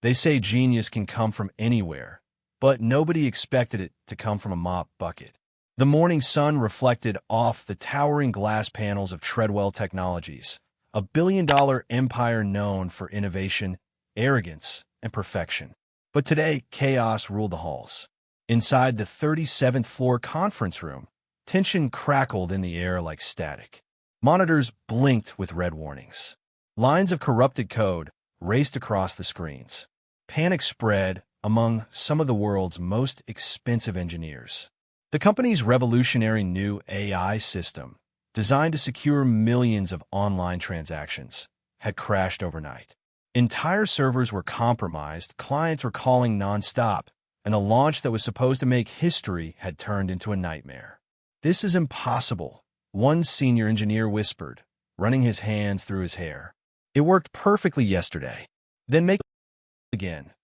They say genius can come from anywhere, but nobody expected it to come from a mop bucket. The morning sun reflected off the towering glass panels of Treadwell Technologies, a billion-dollar empire known for innovation, arrogance, and perfection. But today, chaos ruled the halls. Inside the 37th floor conference room, tension crackled in the air like static. Monitors blinked with red warnings. Lines of corrupted code raced across the screens. Panic spread among some of the world's most expensive engineers. The company's revolutionary new AI system, designed to secure millions of online transactions, had crashed overnight. Entire servers were compromised, clients were calling nonstop, and a launch that was supposed to make history had turned into a nightmare. "This is impossible," one senior engineer whispered, running his hands through his hair. "It worked perfectly yesterday." "Then make it again,"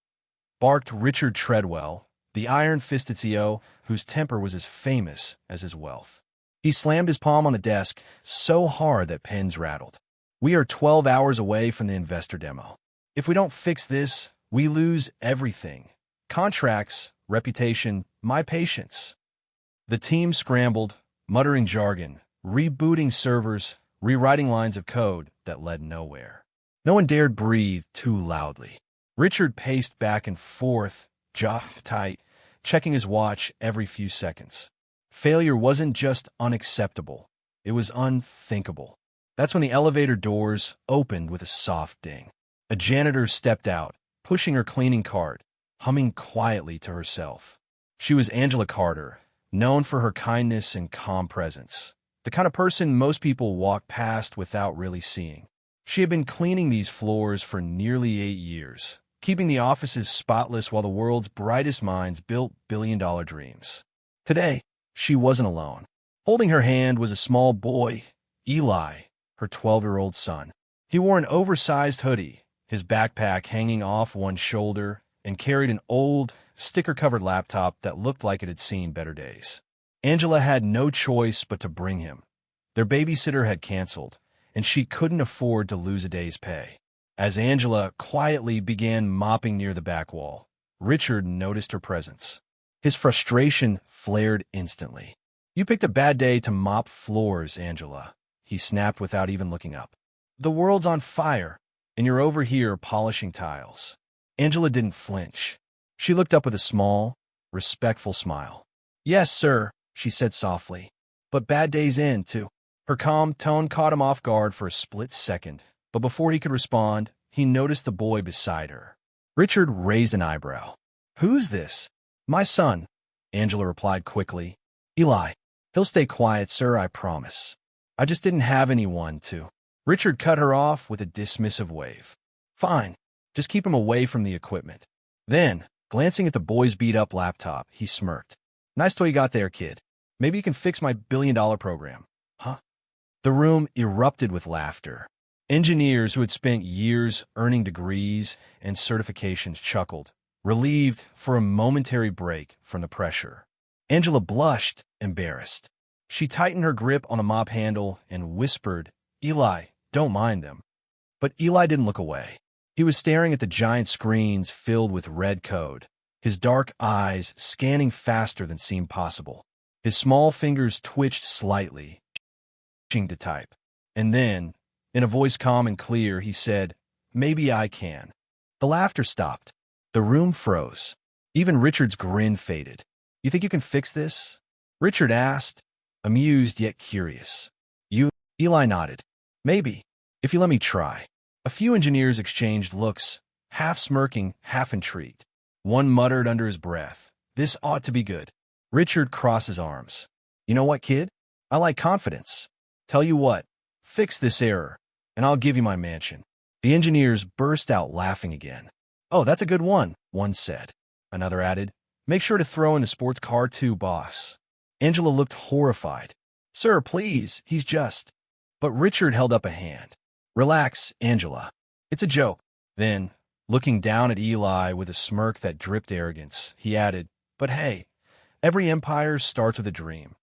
barked Richard Treadwell, the iron-fisted CEO whose temper was as famous as his wealth. He slammed his palm on the desk so hard that pens rattled. "We are 12 hours away from the investor demo. If we don't fix this, we lose everything. Contracts, reputation, my patience." The team scrambled, muttering jargon, rebooting servers, rewriting lines of code that led nowhere. No one dared breathe too loudly. Richard paced back and forth, jaw tight, checking his watch every few seconds. Failure wasn't just unacceptable, it was unthinkable. That's when the elevator doors opened with a soft ding. A janitor stepped out, pushing her cleaning cart, humming quietly to herself. She was Angela Carter, known for her kindness and calm presence, the kind of person most people walk past without really seeing. She had been cleaning these floors for nearly 8 years, keeping the offices spotless while the world's brightest minds built billion-dollar dreams. Today, she wasn't alone. Holding her hand was a small boy, Eli, her 12-year-old son. He wore an oversized hoodie, his backpack hanging off one shoulder, and carried an old, sticker-covered laptop that looked like it had seen better days. Angela had no choice but to bring him. Their babysitter had canceled, and she couldn't afford to lose a day's pay. As Angela quietly began mopping near the back wall, Richard noticed her presence. His frustration flared instantly. "You picked a bad day to mop floors, Angela," he snapped without even looking up. "The world's on fire, and you're over here polishing tiles." Angela didn't flinch. She looked up with a small, respectful smile. "Yes, sir," she said softly, "but bad days end, too." Her calm tone caught him off guard for a split second, but before he could respond, he noticed the boy beside her. Richard raised an eyebrow. "Who's this?" "My son," Angela replied quickly. "Eli. He'll stay quiet, sir, I promise. I just didn't have anyone to." Richard cut her off with a dismissive wave. "Fine. Just keep him away from the equipment." Then, glancing at the boy's beat-up laptop, he smirked. "Nice toy you got there, kid. Maybe you can fix my billion-dollar program." "Huh?" The room erupted with laughter. Engineers who had spent years earning degrees and certifications chuckled, relieved for a momentary break from the pressure. Angela blushed, embarrassed. She tightened her grip on the mop handle and whispered, "Eli, don't mind them." But Eli didn't look away. He was staring at the giant screens filled with red code, his dark eyes scanning faster than seemed possible. His small fingers twitched slightly, to type. And then, in a voice calm and clear, he said, "Maybe I can." The laughter stopped. The room froze. Even Richard's grin faded. "You think you can fix this?" Richard asked, amused yet curious. "You?" Eli nodded. "Maybe, if you let me try." A few engineers exchanged looks, half smirking, half intrigued. One muttered under his breath, "This ought to be good." Richard crossed his arms. "You know what, kid? I like confidence. Tell you what, fix this error, and I'll give you my mansion." The engineers burst out laughing again. "Oh, that's a good one," one said. Another added, "Make sure to throw in the sports car too, boss." Angela looked horrified. "Sir, please, he's just—" But Richard held up a hand. "Relax, Angela. It's a joke." Then, looking down at Eli with a smirk that dripped arrogance, he added, "But hey, every empire starts with a dream,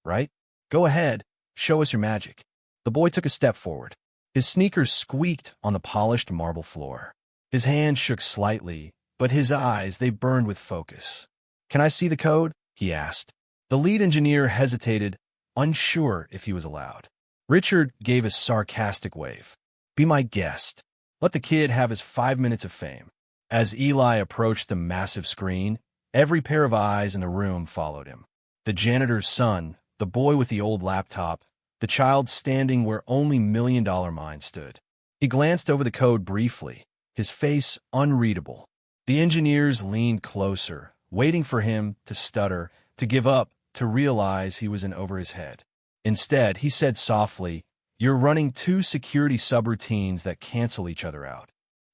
right? Go ahead, show us your magic." The boy took a step forward. His sneakers squeaked on the polished marble floor. His hand shook slightly, but his eyes, they burned with focus. "Can I see the code?" he asked. The lead engineer hesitated, unsure if he was allowed. Richard gave a sarcastic wave. "Be my guest. Let the kid have his 5 minutes of fame." As Eli approached the massive screen, every pair of eyes in the room followed him. The janitor's son, the boy with the old laptop, the child standing where only million-dollar minds stood. He glanced over the code briefly, his face unreadable. The engineers leaned closer, waiting for him to stutter, to give up, to realize he was in over his head. Instead, he said softly, "You're running two security subroutines that cancel each other out."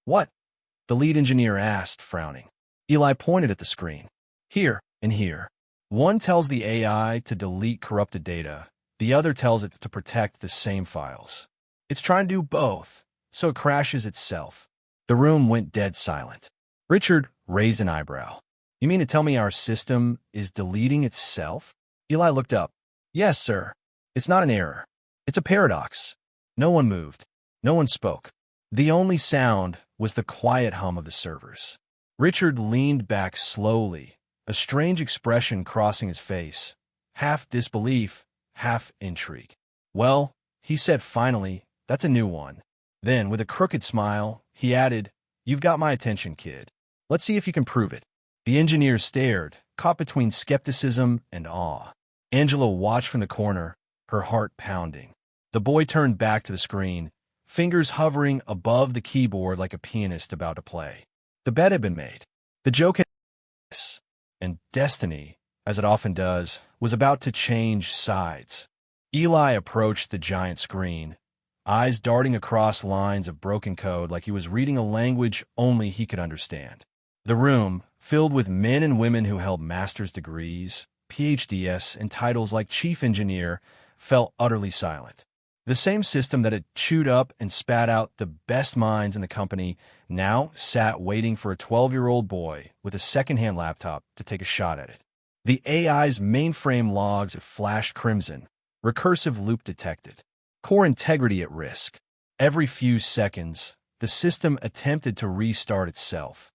"What?" the lead engineer asked, frowning. Eli pointed at the screen. "Here and here. One tells the AI to delete corrupted data. The other tells it to protect the same files. It's trying to do both, so it crashes itself." The room went dead silent. Richard raised an eyebrow. "You mean to tell me our system is deleting itself?" Eli looked up. "Yes, sir. It's not an error. It's a paradox." No one moved. No one spoke. The only sound was the quiet hum of the servers. Richard leaned back slowly, a strange expression crossing his face, half disbelief, half intrigue. "Well," he said finally, "that's a new one." Then, with a crooked smile, he added, "You've got my attention, kid. Let's see if you can prove it." The engineer stared, caught between skepticism and awe. Angela watched from the corner, her heart pounding. The boy turned back to the screen, fingers hovering above the keyboard like a pianist about to play. The bet had been made. The joke had been, and destiny, as it often does, was about to change sides. Eli approached the giant screen, eyes darting across lines of broken code like he was reading a language only he could understand. The room, filled with men and women who held master's degrees, PhDs, and titles like chief engineer, fell utterly silent. The same system that had chewed up and spat out the best minds in the company now sat waiting for a 12-year-old boy with a second-hand laptop to take a shot at it. The AI's mainframe logs flashed crimson, recursive loop detected, core integrity at risk. Every few seconds, the system attempted to restart itself,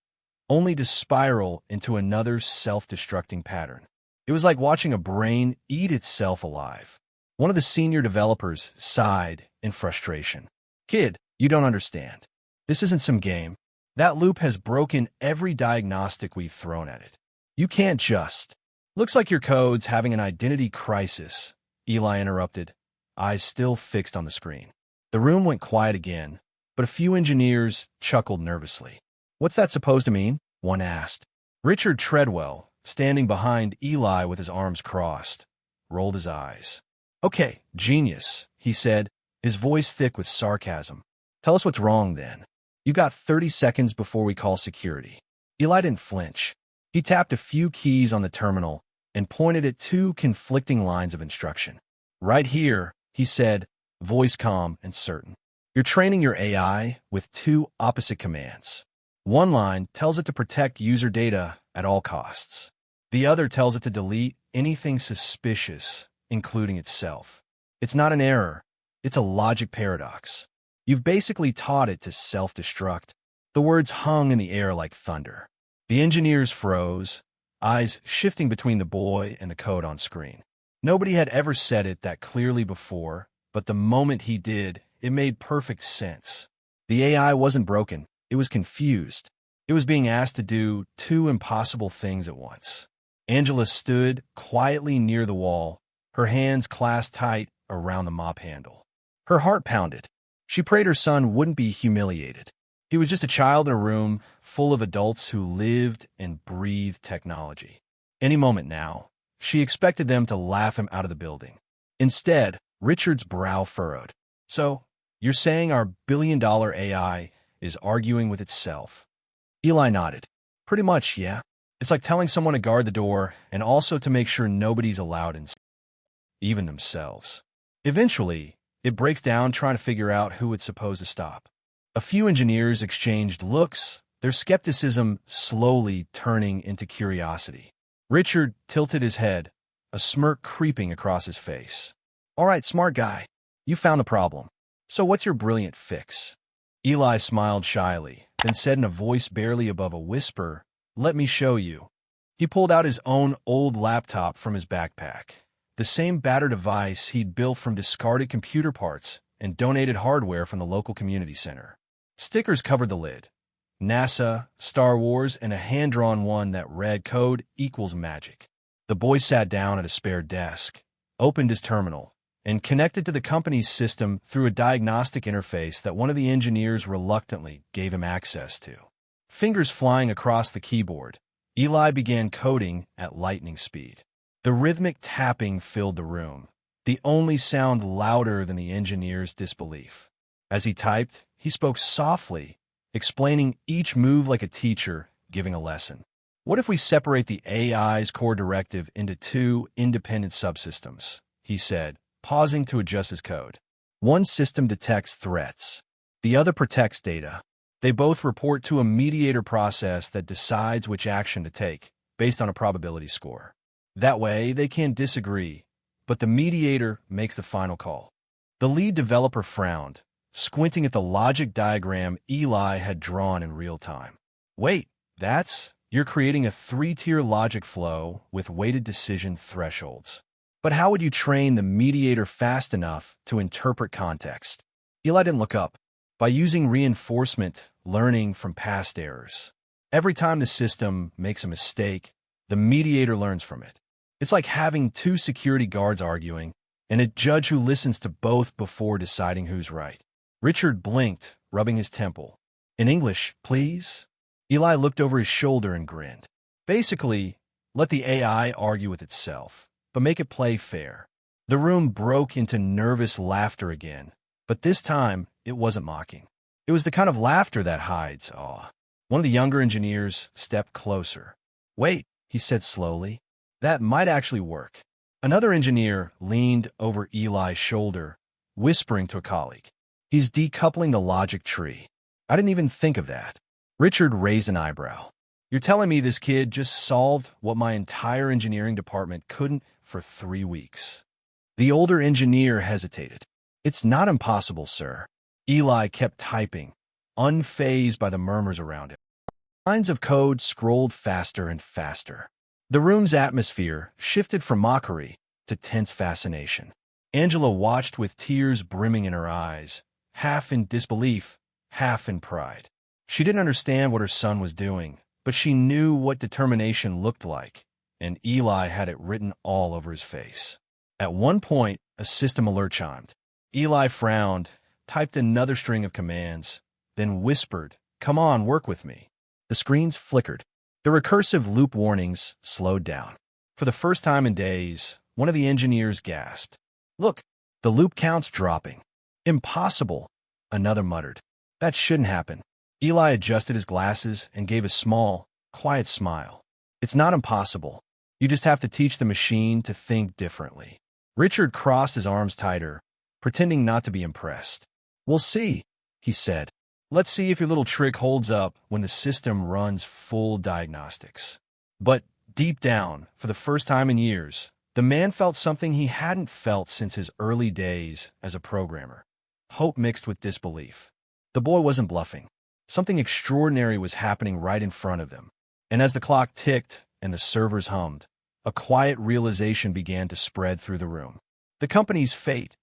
only to spiral into another self-destructing pattern. It was like watching a brain eat itself alive. One of the senior developers sighed in frustration. "Kid, you don't understand. This isn't some game. That loop has broken every diagnostic we've thrown at it. You can't just—" "Looks like your code's having an identity crisis," Eli interrupted, eyes still fixed on the screen. The room went quiet again, but a few engineers chuckled nervously. "What's that supposed to mean?" one asked. Richard Treadwell, standing behind Eli with his arms crossed, rolled his eyes. "Okay, genius," he said, his voice thick with sarcasm. "Tell us what's wrong, then. You got 30 seconds before we call security." Eli didn't flinch. He tapped a few keys on the terminal and pointed at two conflicting lines of instruction. "Right here," he said, voice calm and certain. "You're training your AI with two opposite commands. One line tells it to protect user data at all costs. The other tells it to delete anything suspicious, including itself. It's not an error. It's a logic paradox. You've basically taught it to self-destruct." The words hung in the air like thunder. The engineers froze, eyes shifting between the boy and the code on screen. Nobody had ever said it that clearly before, but the moment he did, it made perfect sense. The AI wasn't broken. It was confused. It was being asked to do two impossible things at once. Angela stood quietly near the wall, her hands clasped tight around the mop handle. Her heart pounded. She prayed her son wouldn't be humiliated. He was just a child in a room full of adults who lived and breathed technology. Any moment now, she expected them to laugh him out of the building. Instead, Richard's brow furrowed. "So, you're saying our billion-dollar AI is arguing with itself?" Eli nodded. "Pretty much, yeah. It's like telling someone to guard the door and also to make sure nobody's allowed inside, even themselves. Eventually, it breaks down trying to figure out who it's supposed to stop." A few engineers exchanged looks, their skepticism slowly turning into curiosity. Richard tilted his head, a smirk creeping across his face. "All right, smart guy. You found the problem. So what's your brilliant fix?" Eli smiled shyly, then said in a voice barely above a whisper, "Let me show you." He pulled out his own old laptop from his backpack, the same battered device he'd built from discarded computer parts and donated hardware from the local community center. Stickers covered the lid. NASA, Star Wars, and a hand-drawn one that read code equals magic. The boy sat down at a spare desk, opened his terminal, and connected to the company's system through a diagnostic interface that one of the engineers reluctantly gave him access to. Fingers flying across the keyboard, Eli began coding at lightning speed. The rhythmic tapping filled the room, the only sound louder than the engineer's disbelief. As he typed, he spoke softly, explaining each move like a teacher giving a lesson. "What if we separate the AI's core directive into two independent subsystems?" he said, pausing to adjust his code. "One system detects threats. The other protects data. They both report to a mediator process that decides which action to take, based on a probability score. That way, they can disagree, but the mediator makes the final call." The lead developer frowned, squinting at the logic diagram Eli had drawn in real time. "Wait, you're creating a three-tier logic flow with weighted decision thresholds. But how would you train the mediator fast enough to interpret context?" Eli didn't look up. "By using reinforcement learning from past errors. Every time the system makes a mistake, the mediator learns from it. It's like having two security guards arguing, and a judge who listens to both before deciding who's right." Richard blinked, rubbing his temple. "In English, please?" Eli looked over his shoulder and grinned. "Basically, let the AI argue with itself, but make it play fair." The room broke into nervous laughter again, but this time it wasn't mocking. It was the kind of laughter that hides awe. One of the younger engineers stepped closer. "Wait," he said slowly, "that might actually work." Another engineer leaned over Eli's shoulder, whispering to a colleague, "He's decoupling the logic tree. I didn't even think of that." Richard raised an eyebrow. "You're telling me this kid just solved what my entire engineering department couldn't for 3 weeks?" The older engineer hesitated. "It's not impossible, sir." Eli kept typing, unfazed by the murmurs around him. Lines of code scrolled faster and faster. The room's atmosphere shifted from mockery to tense fascination. Angela watched with tears brimming in her eyes, half in disbelief, half in pride. She didn't understand what her son was doing, but she knew what determination looked like, and Eli had it written all over his face. At one point, a system alert chimed. Eli frowned, typed another string of commands, then whispered, "Come on, work with me." The screens flickered. The recursive loop warnings slowed down. For the first time in days, one of the engineers gasped. "Look, the loop count's dropping." "Impossible," another muttered. "That shouldn't happen." Eli adjusted his glasses and gave a small, quiet smile. "It's not impossible. You just have to teach the machine to think differently." Richard crossed his arms tighter, pretending not to be impressed. "We'll see," he said. "Let's see if your little trick holds up when the system runs full diagnostics." But deep down, for the first time in years, the man felt something he hadn't felt since his early days as a programmer. Hope mixed with disbelief. The boy wasn't bluffing. Something extraordinary was happening right in front of them. And as the clock ticked and the servers hummed, a quiet realization began to spread through the room. The company's fate,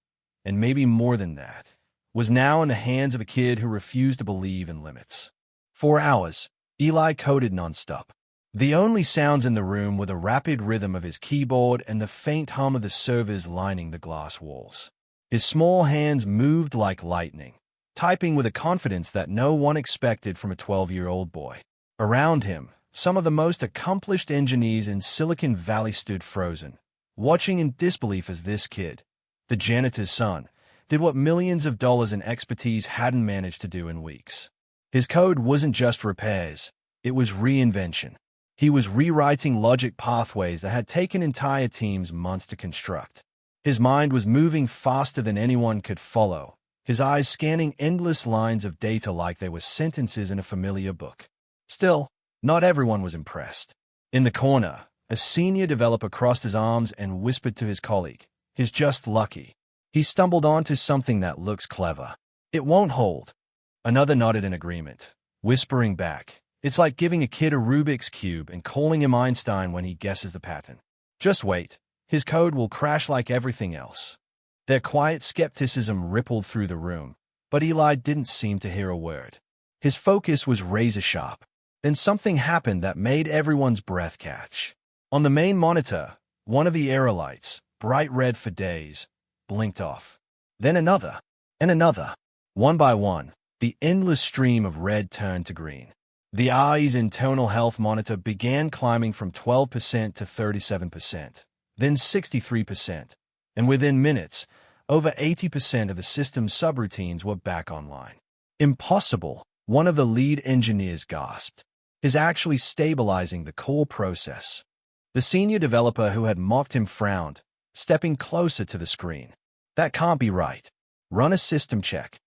and maybe more than that, was now in the hands of a kid who refused to believe in limits. For hours, Eli coded nonstop. The only sounds in the room were the rapid rhythm of his keyboard and the faint hum of the servers lining the glass walls. His small hands moved like lightning, typing with a confidence that no one expected from a 12-year-old boy. Around him, some of the most accomplished engineers in Silicon Valley stood frozen, watching in disbelief as this kid, the janitor's son, did what millions of dollars in expertise hadn't managed to do in weeks. His code wasn't just repairs, it was reinvention. He was rewriting logic pathways that had taken entire teams months to construct. His mind was moving faster than anyone could follow, his eyes scanning endless lines of data like they were sentences in a familiar book. Still, not everyone was impressed. In the corner, a senior developer crossed his arms and whispered to his colleague, "He's just lucky. He stumbled onto something that looks clever. It won't hold." Another nodded in agreement, whispering back. It's like giving a kid a Rubik's Cube and calling him Einstein when he guesses the pattern. Just wait. His code will crash like everything else. Their quiet skepticism rippled through the room, but Eli didn't seem to hear a word. His focus was razor-sharp. Then something happened that made everyone's breath catch. On the main monitor, one of the error lights, bright red for days, blinked off. Then another, and another. One by one, the endless stream of red turned to green. The eye's internal health monitor began climbing from 12% to 37%, then 63%, and within minutes, over 80% of the system's subroutines were back online. Impossible, one of the lead engineers gasped. Is actually stabilizing the core process. The senior developer who had mocked him frowned, stepping closer to the screen. That can't be right. Run a system check.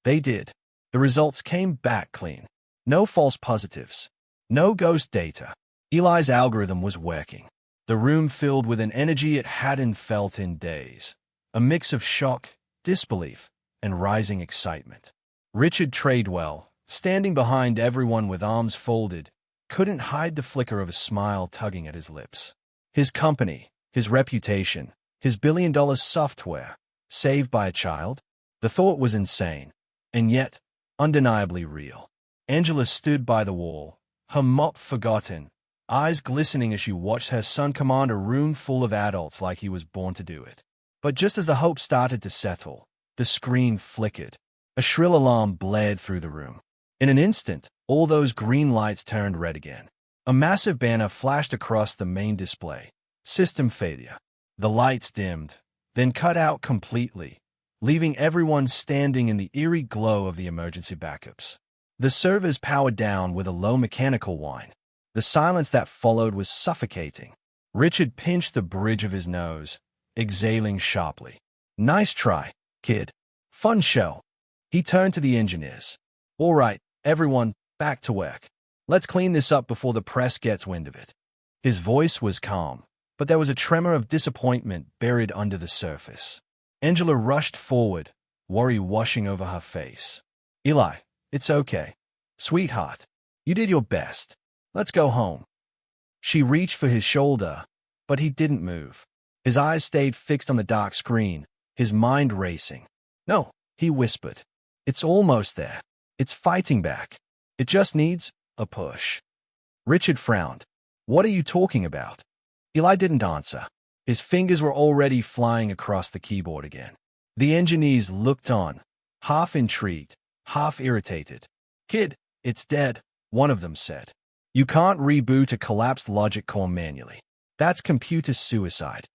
They did. The results came back clean. No false positives. No ghost data. Eli's algorithm was working. The room filled with an energy it hadn't felt in days. A mix of shock, disbelief, and rising excitement. Richard Tradewell, standing behind everyone with arms folded, couldn't hide the flicker of a smile tugging at his lips. His company, his reputation, his billion-dollar software, saved by a child? The thought was insane, and yet undeniably real. Angela stood by the wall, her mop forgotten, eyes glistening as she watched her son command a room full of adults like he was born to do it. But just as the hope started to settle, the screen flickered. A shrill alarm blared through the room. In an instant, all those green lights turned red again. A massive banner flashed across the main display. System failure. The lights dimmed, then cut out completely, leaving everyone standing in the eerie glow of the emergency backups. The servers powered down with a low mechanical whine. The silence that followed was suffocating. Richard pinched the bridge of his nose, exhaling sharply. Nice try, kid. Fun show. He turned to the engineers. All right, everyone, back to work. Let's clean this up before the press gets wind of it. His voice was calm, but there was a tremor of disappointment buried under the surface. Angela rushed forward, worry washing over her face. Eli, it's okay. Sweetheart, you did your best. Let's go home. She reached for his shoulder, but he didn't move. His eyes stayed fixed on the dark screen, his mind racing. No, he whispered. It's almost there. It's fighting back. It just needs a push. Richard frowned. What are you talking about? Eli didn't answer. His fingers were already flying across the keyboard again. The engineers looked on, half intrigued, half irritated. Kid, it's dead, one of them said. You can't reboot a collapsed logic core manually. That's computer suicide.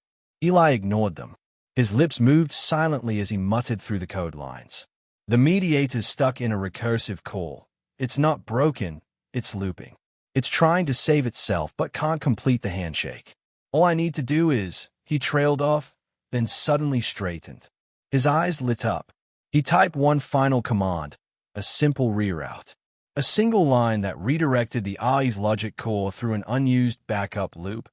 Eli ignored them. His lips moved silently as he muttered through the code lines. The mediator's stuck in a recursive call. It's not broken, it's looping. It's trying to save itself but can't complete the handshake. All I need to do is, he trailed off, then suddenly straightened. His eyes lit up. He typed one final command, a simple reroute. A single line that redirected the AI's logic core through an unused backup loop,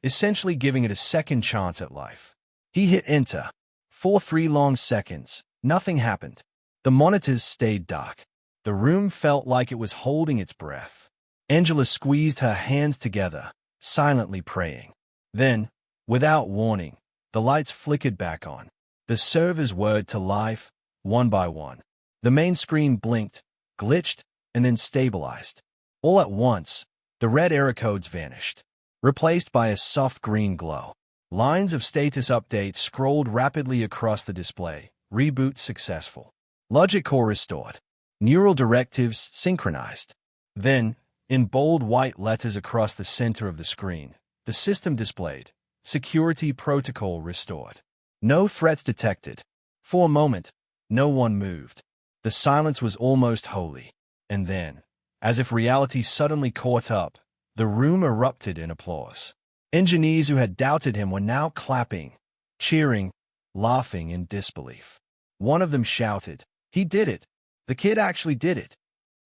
essentially giving it a second chance at life. He hit enter. For 3 long seconds, nothing happened. The monitors stayed dark. The room felt like it was holding its breath. Angela squeezed her hands together, silently praying. Then, without warning, the lights flickered back on. The servers whirred to life, one by one. The main screen blinked, glitched, and then stabilized. All at once, the red error codes vanished, replaced by a soft green glow. Lines of status updates scrolled rapidly across the display. Reboot successful. Logic core restored. Neural directives synchronized. Then, in bold white letters across the center of the screen, the system displayed, security protocol restored. No threats detected. For a moment, no one moved. The silence was almost holy. And then, as if reality suddenly caught up, the room erupted in applause. Engineers who had doubted him were now clapping, cheering, laughing in disbelief. One of them shouted, "He did it! The kid actually did it!"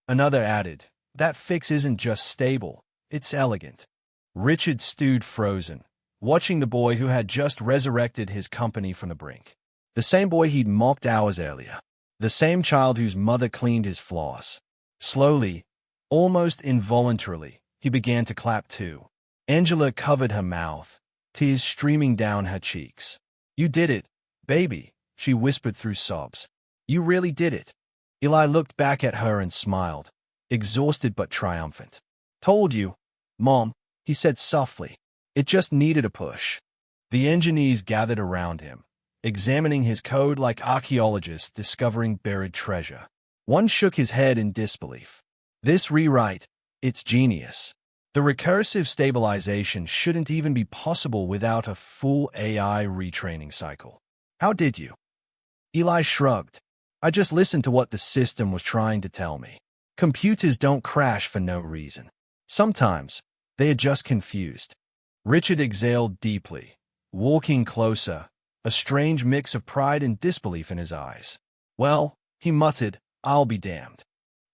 Another added, "That fix isn't just stable, it's elegant." Richard stood frozen, watching the boy who had just resurrected his company from the brink. The same boy he'd mocked hours earlier. The same child whose mother cleaned his flaws. Slowly, Almost involuntarily, he began to clap too. Angela covered her mouth, tears streaming down her cheeks. "You did it, baby," she whispered through sobs. "You really did it." Eli looked back at her and smiled, exhausted but triumphant. "Told you, Mom," he said softly. "It just needed a push." The engineers gathered around him, examining his code like archaeologists discovering buried treasure. One shook his head in disbelief. "This rewrite, it's genius. The recursive stabilization shouldn't even be possible without a full AI retraining cycle. How did you?" Eli shrugged. "I just listened to what the system was trying to tell me. Computers don't crash for no reason. Sometimes, they are just confused." Richard exhaled deeply, walking closer, a strange mix of pride and disbelief in his eyes. "Well," he muttered, "I'll be damned."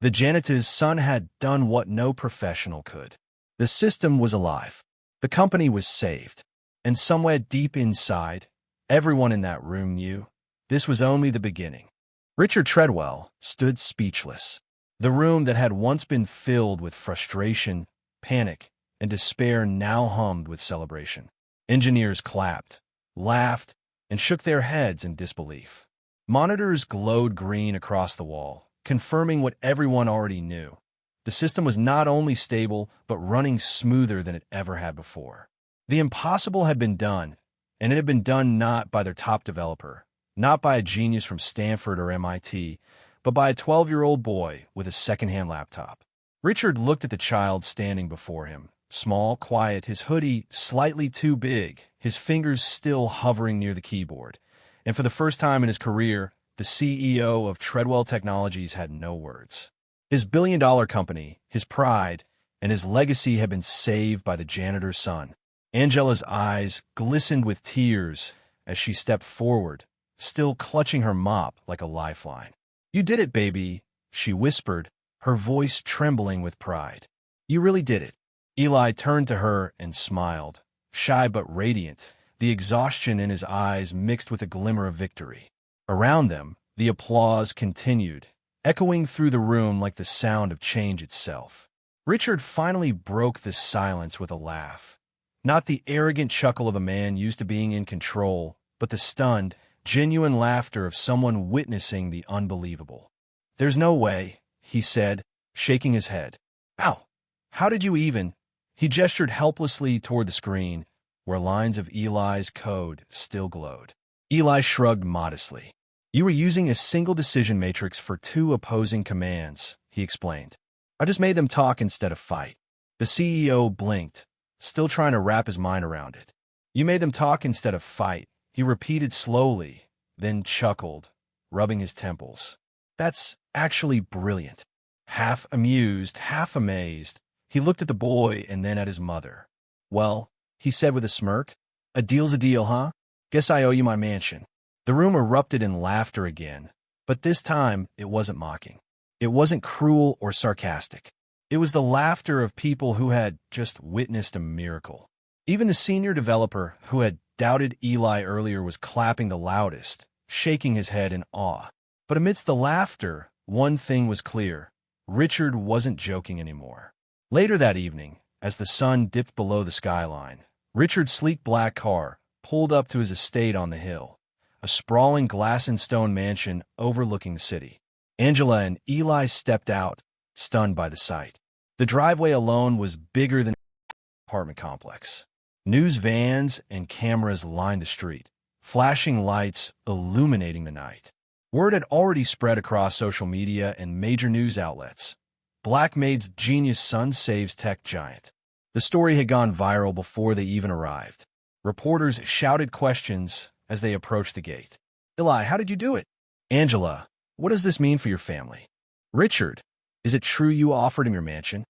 The janitor's son had done what no professional could. The system was alive. The company was saved. And somewhere deep inside, everyone in that room knew this was only the beginning. Richard Treadwell stood speechless. The room that had once been filled with frustration, panic, and despair now hummed with celebration. Engineers clapped, laughed, and shook their heads in disbelief. Monitors glowed green across the wall, confirming what everyone already knew. The system was not only stable, but running smoother than it ever had before. The impossible had been done, and it had been done not by their top developer, not by a genius from Stanford or MIT, but by a 12-year-old boy with a second-hand laptop. Richard looked at the child standing before him, small, quiet, his hoodie slightly too big, his fingers still hovering near the keyboard. And for the first time in his career, the CEO of Treadwell Technologies had no words. His billion-dollar company, his pride, and his legacy had been saved by the janitor's son. Angela's eyes glistened with tears as she stepped forward, still clutching her mop like a lifeline. "You did it, baby," she whispered, her voice trembling with pride. "You really did it." Eli turned to her and smiled, shy but radiant, the exhaustion in his eyes mixed with a glimmer of victory. Around them, the applause continued, echoing through the room like the sound of change itself. Richard finally broke the silence with a laugh. Not the arrogant chuckle of a man used to being in control, but the stunned, genuine laughter of someone witnessing the unbelievable. "There's no way," he said, shaking his head. "Ow! How did you even—" He gestured helplessly toward the screen, where lines of Eli's code still glowed. Eli shrugged modestly. "You were using a single decision matrix for two opposing commands," he explained. "I just made them talk instead of fight." The CEO blinked, still trying to wrap his mind around it. "You made them talk instead of fight," he repeated slowly, then chuckled, rubbing his temples. "That's actually brilliant." Half amused, half amazed, he looked at the boy and then at his mother. "Well," he said with a smirk, "a deal's a deal, huh? Guess I owe you my mansion." The room erupted in laughter again, but this time it wasn't mocking. It wasn't cruel or sarcastic. It was the laughter of people who had just witnessed a miracle. Even the senior developer who had doubted Eli earlier was clapping the loudest, shaking his head in awe. But amidst the laughter, one thing was clear. Richard wasn't joking anymore. Later that evening, as the sun dipped below the skyline, Richard's sleek black car pulled up to his estate on the hill, a sprawling glass-and-stone mansion overlooking the city. Angela and Eli stepped out, stunned by the sight. The driveway alone was bigger than the apartment complex. News vans and cameras lined the street, flashing lights illuminating the night. Word had already spread across social media and major news outlets. Black Maid's genius son saves tech giant. The story had gone viral before they even arrived. Reporters shouted questions as they approached the gate. "Eli, how did you do it?" "Angela, what does this mean for your family?" "Richard, is it true you offered him your mansion?"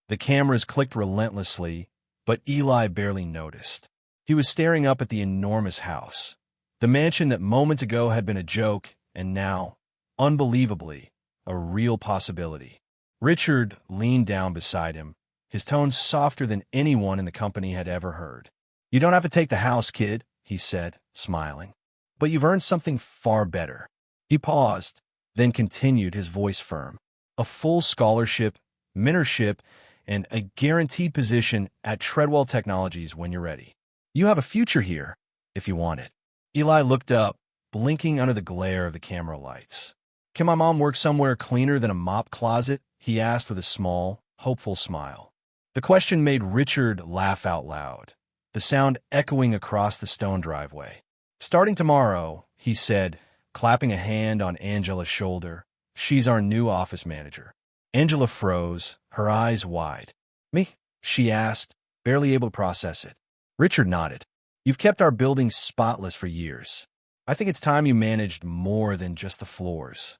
The cameras clicked relentlessly, but Eli barely noticed. He was staring up at the enormous house, the mansion that moments ago had been a joke and now, unbelievably, a real possibility. Richard leaned down beside him, his tone softer than anyone in the company had ever heard. "You don't have to take the house, kid," he said, smiling. "But you've earned something far better." He paused, then continued, his voice firm. "A full scholarship, mentorship, and a guaranteed position at Treadwell Technologies when you're ready. You have a future here, if you want it. Eli looked up, blinking under the glare of the camera lights. Can my mom work somewhere cleaner than a mop closet? He asked with a small, hopeful smile. The question made Richard laugh out loud, the sound echoing across the stone driveway. Starting tomorrow, he said, clapping a hand on Angela's shoulder. She's our new office manager. Angela froze, her eyes wide. Me? She asked, barely able to process it. Richard nodded. You've kept our building spotless for years. I think it's time you managed more than just the floors.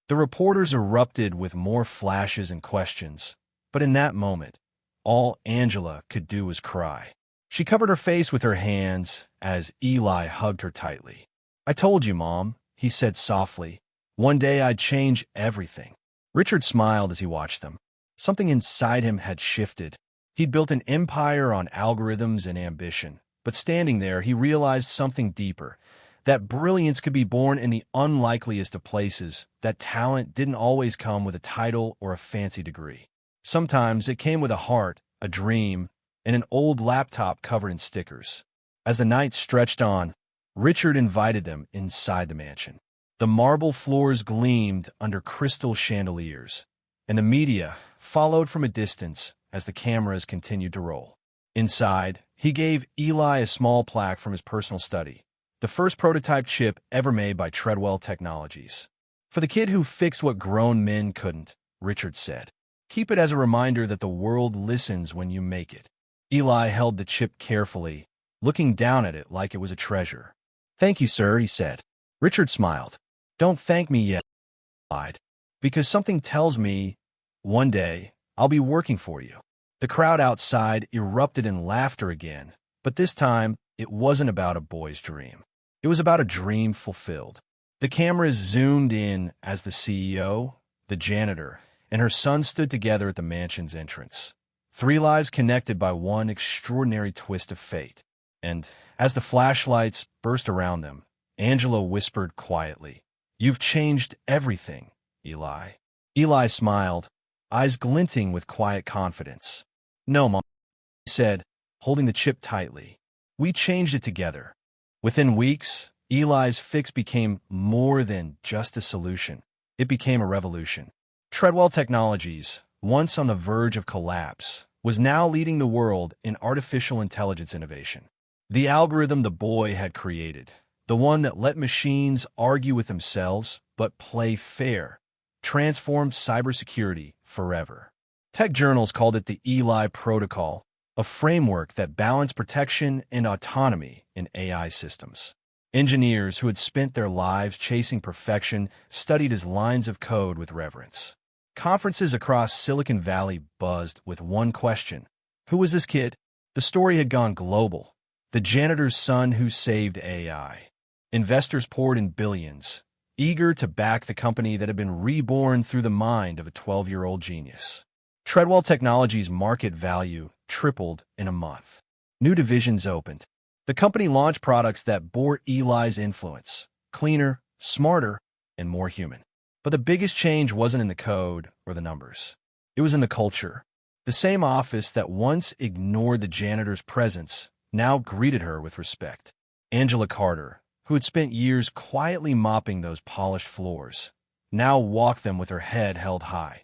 The reporters erupted with more flashes and questions, but in that moment, all Angela could do was cry. She covered her face with her hands as Eli hugged her tightly. I told you, Mom, he said softly. One day I'd change everything. Richard smiled as he watched them. Something inside him had shifted. He'd built an empire on algorithms and ambition, but standing there, he realized something deeper, that brilliance could be born in the unlikeliest of places, that talent didn't always come with a title or a fancy degree. Sometimes it came with a heart, a dream, and an old laptop covered in stickers. As the night stretched on, Richard invited them inside the mansion. The marble floors gleamed under crystal chandeliers, and the media followed from a distance as the cameras continued to roll. Inside, he gave Eli a small plaque from his personal study, the first prototype chip ever made by Treadwell Technologies. For the kid who fixed what grown men couldn't, Richard said. Keep it as a reminder that the world listens when you make it. Eli held the chip carefully, looking down at it like it was a treasure. Thank you, sir, he said. Richard smiled. Don't thank me yet, he lied, because something tells me, one day, I'll be working for you. The crowd outside erupted in laughter again, but this time, it wasn't about a boy's dream. It was about a dream fulfilled. The cameras zoomed in as the CEO, the janitor, and her son stood together at the mansion's entrance. 3 lives connected by one extraordinary twist of fate. And as the flashlights burst around them, Angela whispered quietly, You've changed everything, Eli. Eli smiled, eyes glinting with quiet confidence. No, Mom, he said, holding the chip tightly. We changed it together. Within weeks, Eli's fix became more than just a solution. It became a revolution. Treadwell Technologies, once on the verge of collapse, was now leading the world in artificial intelligence innovation. The algorithm the boy had created, the one that let machines argue with themselves but play fair, transformed cybersecurity forever. Tech journals called it the Eli Protocol, a framework that balanced protection and autonomy in AI systems. Engineers who had spent their lives chasing perfection studied his lines of code with reverence. Conferences across Silicon Valley buzzed with one question. Who was this kid? The story had gone global. The janitor's son who saved AI. Investors poured in billions, eager to back the company that had been reborn through the mind of a 12-year-old genius. Treadwell Technologies' market value tripled in a month. New divisions opened. The company launched products that bore Eli's influence, cleaner, smarter, and more human. But the biggest change wasn't in the code or the numbers. It was in the culture. The same office that once ignored the janitor's presence now greeted her with respect. Angela Carter, who had spent years quietly mopping those polished floors, now walked them with her head held high.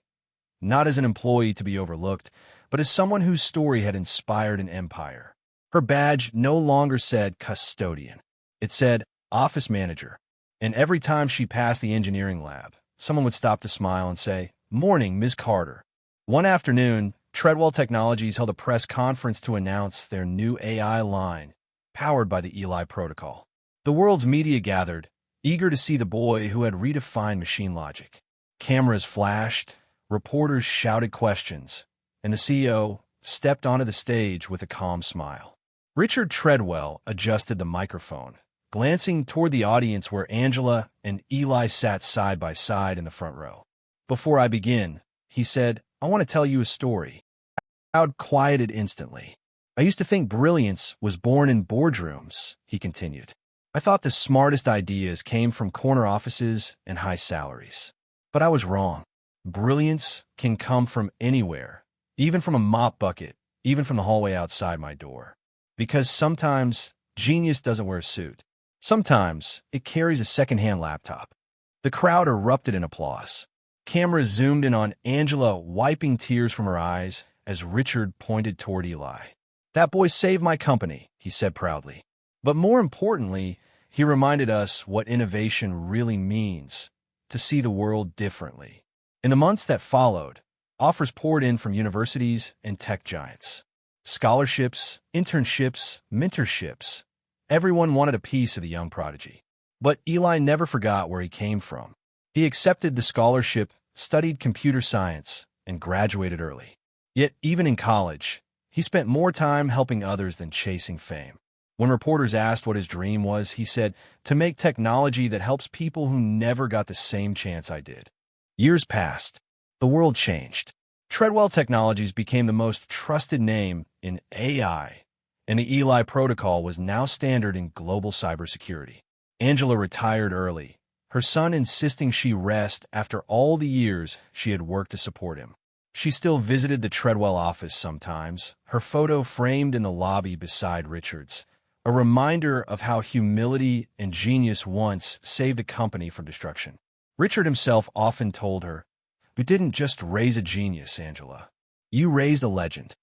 Not as an employee to be overlooked, but as someone whose story had inspired an empire. Her badge no longer said custodian. It said office manager. And every time she passed the engineering lab, someone would stop to smile and say, Morning, Ms. Carter. One afternoon, Treadwell Technologies held a press conference to announce their new AI line, powered by the Eli Protocol. The world's media gathered, eager to see the boy who had redefined machine logic. Cameras flashed, reporters shouted questions, and the CEO stepped onto the stage with a calm smile. Richard Treadwell adjusted the microphone, glancing toward the audience where Angela and Eli sat side by side in the front row. Before I begin, he said, I want to tell you a story. The crowd quieted instantly. I used to think brilliance was born in boardrooms, he continued. I thought the smartest ideas came from corner offices and high salaries. But I was wrong. Brilliance can come from anywhere, even from a mop bucket, even from the hallway outside my door. Because sometimes genius doesn't wear a suit. Sometimes it carries a secondhand laptop. The crowd erupted in applause. Cameras zoomed in on Angela wiping tears from her eyes as Richard pointed toward Eli. "That boy saved my company," he said proudly. But more importantly, he reminded us what innovation really means, to see the world differently. In the months that followed, offers poured in from universities and tech giants. Scholarships, internships, mentorships. Everyone wanted a piece of the young prodigy. But Eli never forgot where he came from. He accepted the scholarship, studied computer science, and graduated early. Yet, even in college, he spent more time helping others than chasing fame. When reporters asked what his dream was, he said, "To make technology that helps people who never got the same chance I did." Years passed. The world changed. Treadwell Technologies became the most trusted name in AI, and the Eli protocol was now standard in global cybersecurity. Angela retired early, her son insisting she rest after all the years she had worked to support him. She still visited the Treadwell office sometimes, her photo framed in the lobby beside Richard's, a reminder of how humility and genius once saved a company from destruction. Richard himself often told her, "You didn't just raise a genius, Angela. You raised a legend."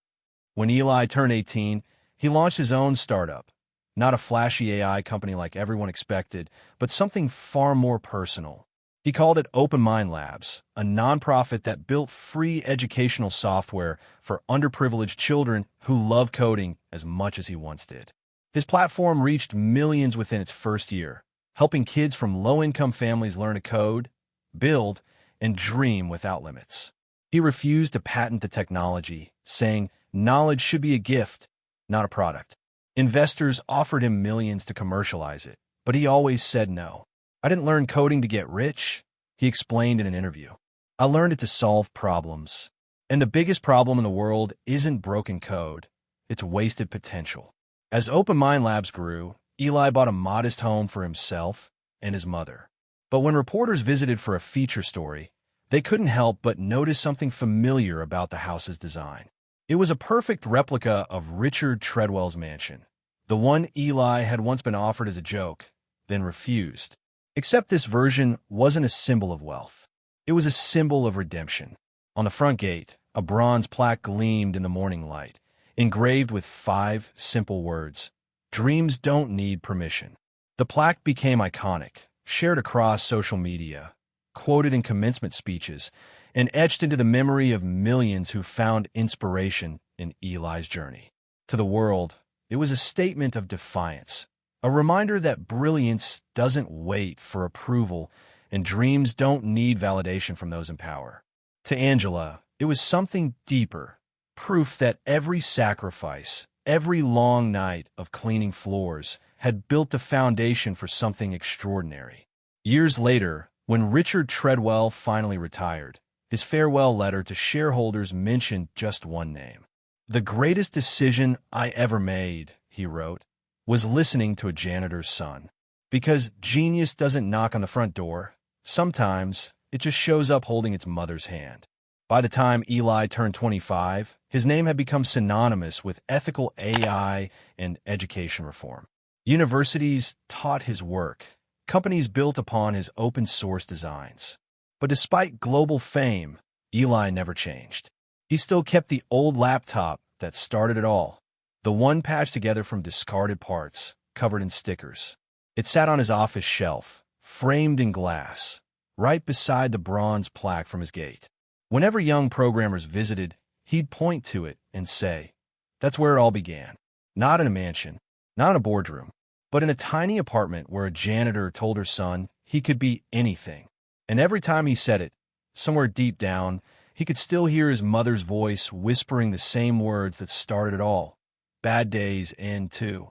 When Eli turned 18, he launched his own startup. Not a flashy AI company like everyone expected, but something far more personal. He called it Open Mind Labs, a nonprofit that built free educational software for underprivileged children who love coding as much as he once did. His platform reached millions within its first year, helping kids from low-income families learn to code, build, and dream without limits. He refused to patent the technology, saying knowledge should be a gift, not a product. Investors offered him millions to commercialize it, but he always said no. "I didn't learn coding to get rich," he explained in an interview. "I learned it to solve problems. And the biggest problem in the world isn't broken code, it's wasted potential." As Open Mind Labs grew, Eli bought a modest home for himself and his mother. But when reporters visited for a feature story, they couldn't help but notice something familiar about the house's design. It was a perfect replica of Richard Treadwell's mansion, the one Eli had once been offered as a joke, then refused. Except this version wasn't a symbol of wealth. It was a symbol of redemption. On the front gate, a bronze plaque gleamed in the morning light, engraved with 5 simple words: "Dreams don't need permission." The plaque became iconic, shared across social media, quoted in commencement speeches, and etched into the memory of millions who found inspiration in Eli's journey. To the world, it was a statement of defiance, a reminder that brilliance doesn't wait for approval and dreams don't need validation from those in power. To Angela, it was something deeper, proof that every sacrifice, every long night of cleaning floors had built the foundation for something extraordinary. Years later, when Richard Treadwell finally retired, his farewell letter to shareholders mentioned just one name. "The greatest decision I ever made," he wrote, "was listening to a janitor's son. Because genius doesn't knock on the front door. Sometimes it just shows up holding its mother's hand." By the time Eli turned 25, his name had become synonymous with ethical AI and education reform. Universities taught his work. Companies built upon his open-source designs. But despite global fame, Eli never changed. He still kept the old laptop that started it all, the one patched together from discarded parts, covered in stickers. It sat on his office shelf, framed in glass, right beside the bronze plaque from his gate. Whenever young programmers visited, he'd point to it and say, "That's where it all began." Not in a mansion, not in a boardroom, but in a tiny apartment where a janitor told her son he could be anything. And every time he said it, somewhere deep down, he could still hear his mother's voice whispering the same words that started it all. "Bad days end too."